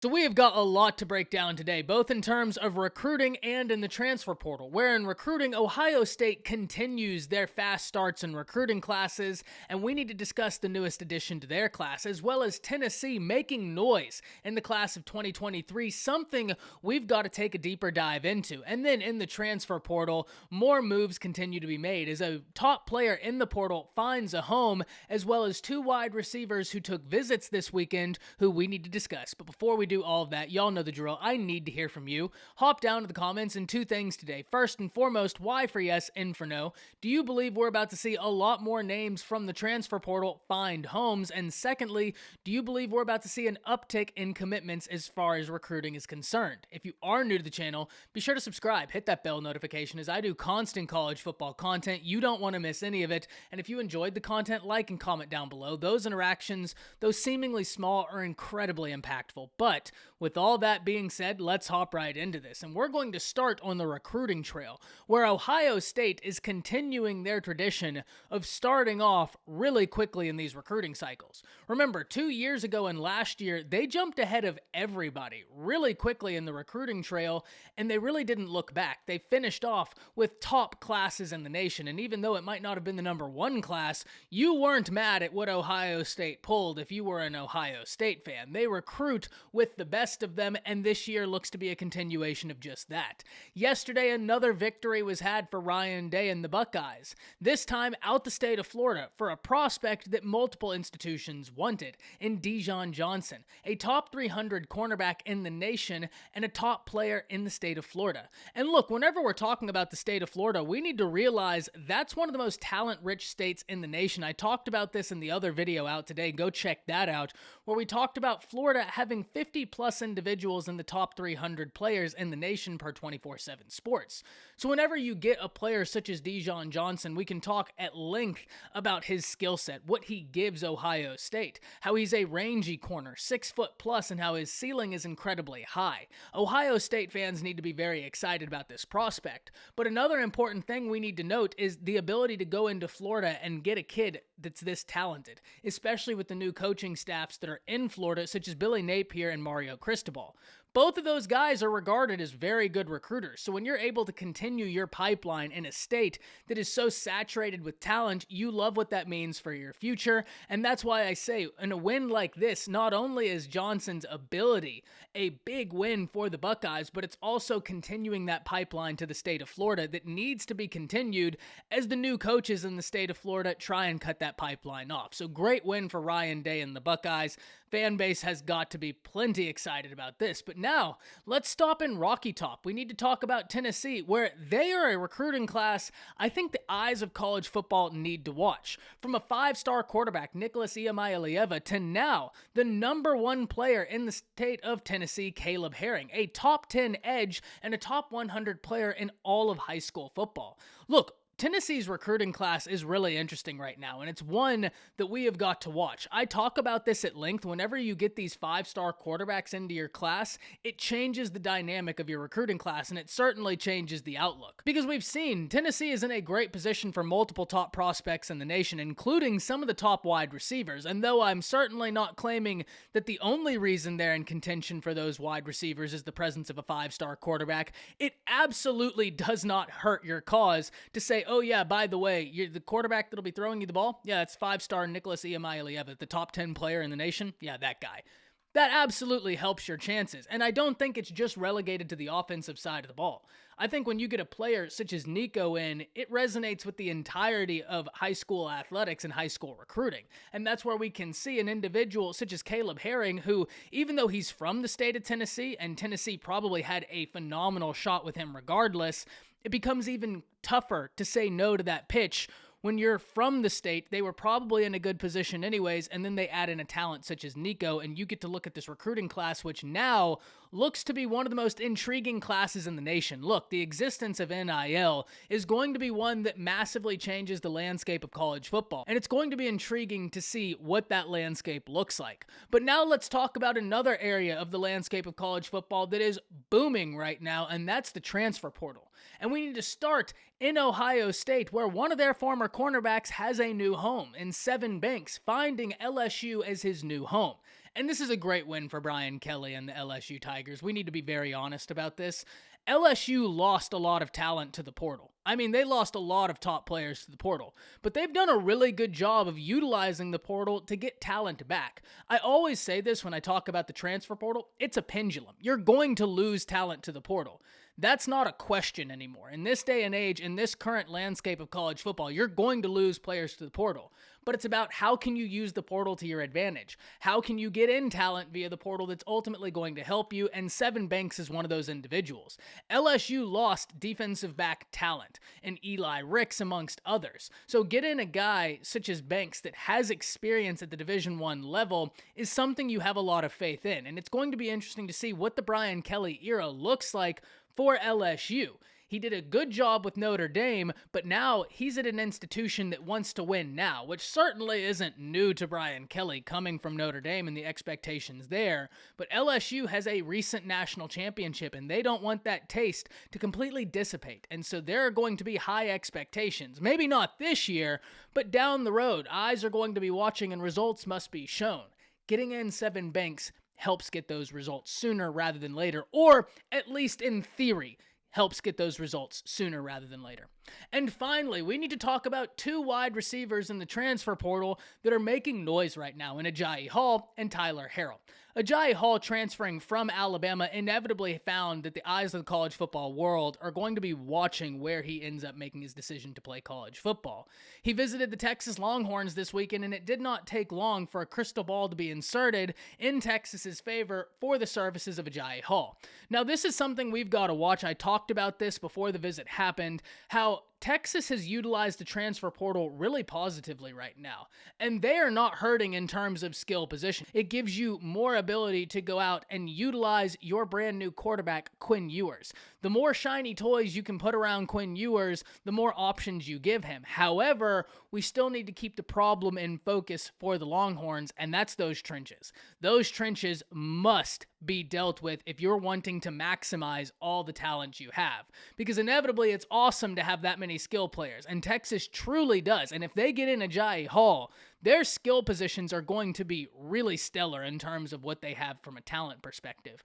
So we have got a lot to break down today, both in terms of recruiting and in the transfer portal, where in recruiting, Ohio State continues their fast starts in recruiting classes, and we need to discuss the newest addition to their class, as well as Tennessee making noise in the class of 2023, something we've got to take a deeper dive into. And then in the transfer portal, more moves continue to be made as a top player in the portal finds a home, as well as two wide receivers who took visits this weekend who we need to discuss. But before we do all of that, y'all know the drill. I need to hear from you. Hop down to the comments and two things today. First and foremost, why for yes, N for no? Do you believe we're about to see a lot more names from the transfer portal find homes? And secondly, do you believe we're about to see an uptick in commitments as far as recruiting is concerned? If you are new to the channel, be sure to subscribe, hit that bell notification as I do constant college football content. You don't want to miss any of it. And if you enjoyed the content, like and comment down below. Those interactions, though seemingly small, are incredibly impactful. But with all that being said, let's hop right into this. And we're going to start on the recruiting trail, where Ohio State is continuing their tradition of starting off really quickly in these recruiting cycles. Remember, 2 years ago and last year, they jumped ahead of everybody really quickly in the recruiting trail, and they really didn't look back. They finished off with top classes in the nation, and even though it might not have been the #1 class, you weren't mad at what Ohio State pulled if you were an Ohio State fan. They recruit with the best of them, and this year looks to be a continuation of just that. Yesterday, another victory was had for Ryan Day and the Buckeyes, this time out the state of Florida for a prospect that multiple institutions wanted in Dijon Johnson, a top 300 cornerback in the nation and a top player in the state of Florida. And look, whenever we're talking about the state of Florida, we need to realize that's one of the most talent-rich states in the nation. I talked about this in the other video out today. Go check that out, where we talked about Florida having 50-plus individuals in the top 300 players in the nation per 24/7 Sports. So whenever you get a player such as Dijon Johnson, we can talk at length about his skill set, what he gives Ohio State, how he's a rangy corner, 6 foot plus, and how his ceiling is incredibly high. Ohio State fans need to be very excited about this prospect. But another important thing we need to note is the ability to go into Florida and get a kid that's this talented, especially with the new coaching staffs that are in Florida, such as Billy Napier and Mario Cristobal. Both of those guys are regarded as very good recruiters, so when you're able to continue your pipeline in a state that is so saturated with talent, you love what that means for your future, and that's why I say, in a win like this, not only is Johnson's ability a big win for the Buckeyes, but it's also continuing that pipeline to the state of Florida that needs to be continued as the new coaches in the state of Florida try and cut that pipeline off. So great win for Ryan Day and the Buckeyes. Fan base has got to be plenty excited about this, but now, let's stop in Rocky Top. We need to talk about Tennessee, where they are a recruiting class I think the eyes of college football need to watch. From a 5-star quarterback, Nicholas Iamaleava, to now the #1 player in the state of Tennessee, Caleb Herring, a top 10 edge and a top 100 player in all of high school football. Look, Tennessee's recruiting class is really interesting right now, and it's one that we have got to watch. I talk about this at length. Whenever you get these 5-star quarterbacks into your class, it changes the dynamic of your recruiting class, and it certainly changes the outlook. Because we've seen Tennessee is in a great position for multiple top prospects in the nation, including some of the top wide receivers. And though I'm certainly not claiming that the only reason they're in contention for those wide receivers is the presence of a 5-star quarterback, it absolutely does not hurt your cause to say, oh yeah, by the way, you're the quarterback that'll be throwing you the ball? Yeah, it's 5-star Nicholas Iamaleava, the top 10 player in the nation? Yeah, that guy. That absolutely helps your chances, and I don't think it's just relegated to the offensive side of the ball. I think when you get a player such as Nico in, it resonates with the entirety of high school athletics and high school recruiting, and that's where we can see an individual such as Caleb Herring, who, even though he's from the state of Tennessee, and Tennessee probably had a phenomenal shot with him regardless, it becomes even tougher to say no to that pitch. When you're from the state, they were probably in a good position anyways, and then they add in a talent such as Nico, and you get to look at this recruiting class, which now looks to be one of the most intriguing classes in the nation. Look, the existence of NIL is going to be one that massively changes the landscape of college football, and it's going to be intriguing to see what that landscape looks like. But now let's talk about another area of the landscape of college football that is booming right now, and that's the transfer portal. And we need to start in Ohio State, where one of their former cornerbacks has a new home in Sevyn, finding LSU as his new home. And this is a great win for Brian Kelly and the LSU Tigers. We need to be very honest about this. LSU lost a lot of talent to the portal. I mean, they lost a lot of top players to the portal, but they've done a really good job of utilizing the portal to get talent back. I always say this when I talk about the transfer portal, it's a pendulum. You're going to lose talent to the portal. That's not a question anymore. In this day and age, in this current landscape of college football, you're going to lose players to the portal. But it's about how can you use the portal to your advantage? How can you get in talent via the portal that's ultimately going to help you? And Sevyn Banks is one of those individuals. LSU lost defensive back talent, and Eli Ricks amongst others. So get in a guy such as Banks that has experience at the Division I level is something you have a lot of faith in. And it's going to be interesting to see what the Brian Kelly era looks like for LSU. He did a good job with Notre Dame, but now he's at an institution that wants to win now, which certainly isn't new to Brian Kelly coming from Notre Dame and the expectations there. But LSU has a recent national championship, and they don't want that taste to completely dissipate. And so there are going to be high expectations. Maybe not this year, but down the road. Eyes are going to be watching, and results must be shown. Getting in Sevyn Banks helps get those results sooner rather than later, or at least in theory, helps get those results sooner rather than later. And finally, we need to talk about two wide receivers in the transfer portal that are making noise right now in Agiye Hall and Tyler Harrell. Agiye Hall, transferring from Alabama, inevitably found that the eyes of the college football world are going to be watching where he ends up making his decision to play college football. He visited the Texas Longhorns this weekend, and it did not take long for a crystal ball to be inserted in Texas's favor for the services of Agiye Hall. Now, this is something we've got to watch. I talked about this before the visit happened, how Texas has utilized the transfer portal really positively right now, and they are not hurting in terms of skill position. It gives you more ability to go out and utilize your brand new quarterback, Quinn Ewers. The more shiny toys you can put around Quinn Ewers, the more options you give him. However, we still need to keep the problem in focus for the Longhorns, and that's those trenches. Those trenches must be dealt with if you're wanting to maximize all the talent you have, because inevitably it's awesome to have that many skill players, and Texas truly does. And if they get in Agiye Hall, their skill positions are going to be really stellar in terms of what they have from a talent perspective.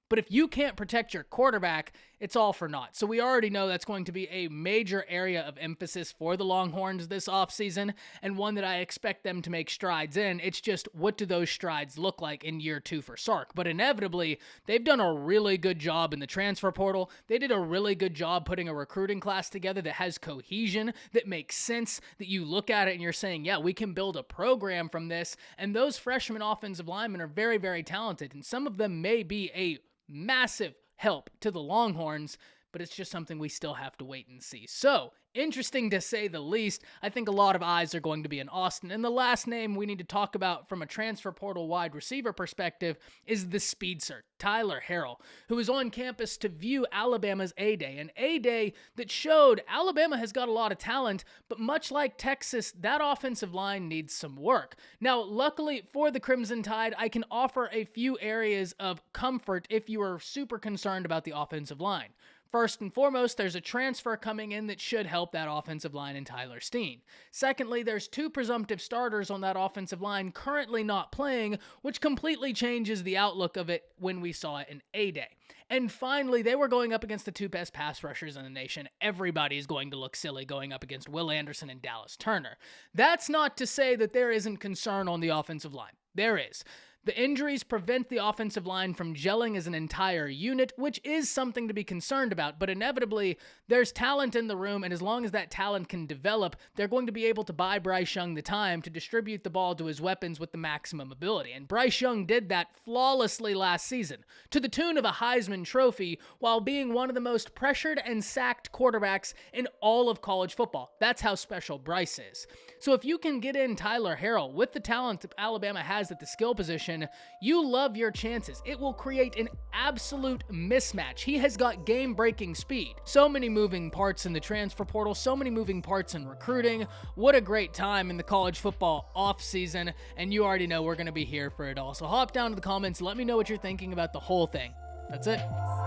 But if you can't protect your quarterback, it's all for naught. So we already know that's going to be a major area of emphasis for the Longhorns this offseason, and one that I expect them to make strides in. It's just, what do those strides look like in year 2 for Sark? But inevitably, they've done a really good job in the transfer portal. They did a really good job putting a recruiting class together that has cohesion, that makes sense, that you look at it and you're saying, yeah, we can build a program from this. And those freshman offensive linemen are very, very talented, and some of them may be a massive help to the Longhorns, but it's just something we still have to wait and see. So, interesting to say the least. I think a lot of eyes are going to be in Austin. And the last name we need to talk about from a transfer portal wide receiver perspective is the speed cert, Tyler Harrell, who was on campus to view Alabama's A-Day. An A-Day that showed Alabama has got a lot of talent, but much like Texas, that offensive line needs some work. Now, luckily for the Crimson Tide, I can offer a few areas of comfort if you are super concerned about the offensive line. First and foremost, there's a transfer coming in that should help that offensive line in Tyler Steen. Secondly, there's 2 presumptive starters on that offensive line currently not playing, which completely changes the outlook of it when we saw it in A-Day. And finally, they were going up against the 2 best pass rushers in the nation. Everybody's going to look silly going up against Will Anderson and Dallas Turner. That's not to say that there isn't concern on the offensive line. There is. The injuries prevent the offensive line from gelling as an entire unit, which is something to be concerned about, but inevitably, there's talent in the room, and as long as that talent can develop, they're going to be able to buy Bryce Young the time to distribute the ball to his weapons with the maximum ability. And Bryce Young did that flawlessly last season, to the tune of a Heisman Trophy, while being one of the most pressured and sacked quarterbacks in all of college football. That's how special Bryce is. So if you can get in Tyler Harrell with the talent that Alabama has at the skill position, you love your chances. It will create an absolute mismatch. He has got game-breaking speed. So many moving parts in the transfer portal, so many moving parts in recruiting. What a great time in the college football offseason, and you already know we're going to be here for it all. So hop down to the comments, let me know what you're thinking about the whole thing. That's it.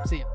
See ya.